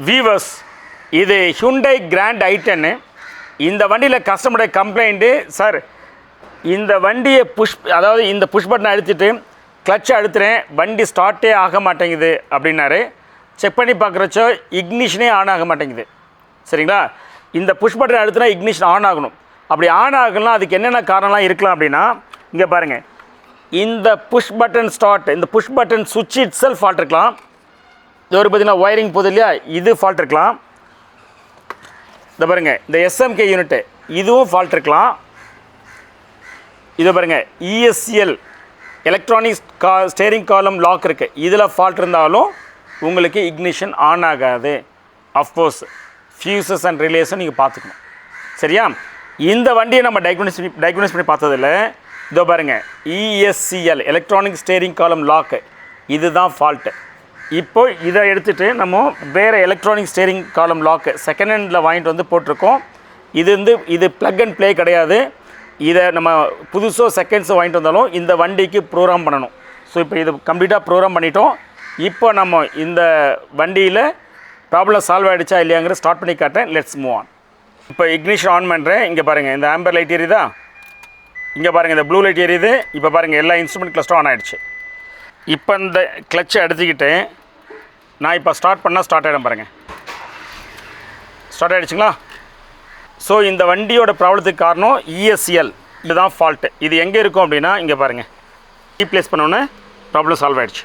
Viewers, இது Hyundai grand i10. இந்த வண்டியில் கஸ்டமருடைய கம்ப்ளைண்ட்டு, சார் இந்த வண்டியை அதாவது இந்த புஷ் பட்டனை அழுத்திட்டு கிளச்சை அழுத்துறேன், வண்டி ஸ்டார்ட்டே ஆக மாட்டேங்குது அப்படின்னாரு. செக் பண்ணி பார்க்குறச்சோ இக்னிஷனே ஆன் ஆக மாட்டேங்குது. சரிங்களா? இந்த புஷ் பட்டனை அழுத்தினா இக்னிஷன் ஆன் ஆகணும். அப்படி ஆன் ஆகலாம், அதுக்கு என்னென்ன காரணம்லாம் இருக்கலாம் அப்படின்னா, இங்கே பாருங்கள், இந்த புஷ் பட்டன் ஸ்டார்ட், இந்த புஷ் பட்டன் சுவிட்ச் இட் செல்ஃப் ஃபால்ட் இருக்கலாம். இது ஒரு பார்த்தீங்கன்னா ஒயரிங் போகுது இல்லையா, இது ஃபால்ட் இருக்கலாம். இதை பாருங்கள், இந்த எஸ்எம்கே யூனிட்டு இதுவும் ஃபால்ட் இருக்கலாம். இதை பாருங்கள், ESCL எலக்ட்ரானிக் ஸ்டேரிங் காலம் லாக் இருக்குது, இதில் ஃபால்ட் இருந்தாலும் உங்களுக்கு இக்னிஷன் ஆன் ஆகாது. அஃப்கோர்ஸ் ஃபியூசஸ் அண்ட் ரிலேஸும் நீங்கள் பார்த்துக்கணும். சரியா? இந்த வண்டியை நம்ம டயக்னோஸ் பண்ணி பார்த்ததில்ல. இதோ பாருங்கள், ESCL எலக்ட்ரானிக் ஸ்டேரிங் காலம் லாக்கு, இதுதான் ஃபால்ட்டு. இப்போ இதை எடுத்துகிட்டு நம்ம வேறு எலக்ட்ரானிக் ஸ்டேரிங் காலம் லாக்கு செகண்ட் ஹேண்டில் வாங்கிட்டு வந்து போட்டிருக்கோம். இது ப்ளக் அண்ட் ப்ளே கிடையாது. இதை நம்ம புதுசோ செகண்ட்ஸோ வாங்கிட்டு வந்தாலும் இந்த வண்டிக்கு ப்ரோக்ராம் பண்ணணும். ஸோ இப்போ இது கம்ப்ளீட்டாக ப்ரோக்ராம் பண்ணிட்டோம். இப்போ நம்ம இந்த வண்டியில் ப்ராப்ளம் சால்வ் ஆகிடுச்சா இல்லையாங்கிற ஸ்டார்ட் பண்ணி காட்டேன். Let's move on. இப்போ இக்னிஷன் ஆன் பண்ணுறேன். இங்கே பாருங்கள், இந்த ஆம்பர் லைட் எரியுதா, இங்கே பாருங்கள் இந்த ப்ளூ லைட் எரியுது. இப்போ பாருங்கள், எல்லா இன்ஸ்ட்ருமெண்ட் கிளஸ்டரும் ஆன் ஆகிடுச்சு. இப்போ இந்த கிளச்சை எடுத்துக்கிட்டு நான் இப்போ ஸ்டார்ட் பண்ணால் ஸ்டார்ட் ஆகிடும். பாருங்கள், ஸ்டார்ட் ஆகிடுச்சுங்களா? ஸோ இந்த வண்டியோட ப்ராப்ளத்துக்கு காரணம் ESCL, இதுதான் ஃபால்ட்டு. இது எங்கே இருக்கும் அப்படின்னா, இங்கே பாருங்கள், ரீப்ளேஸ் பண்ணோன்னே ப்ராப்ளம் சால்வ் ஆகிடுச்சு.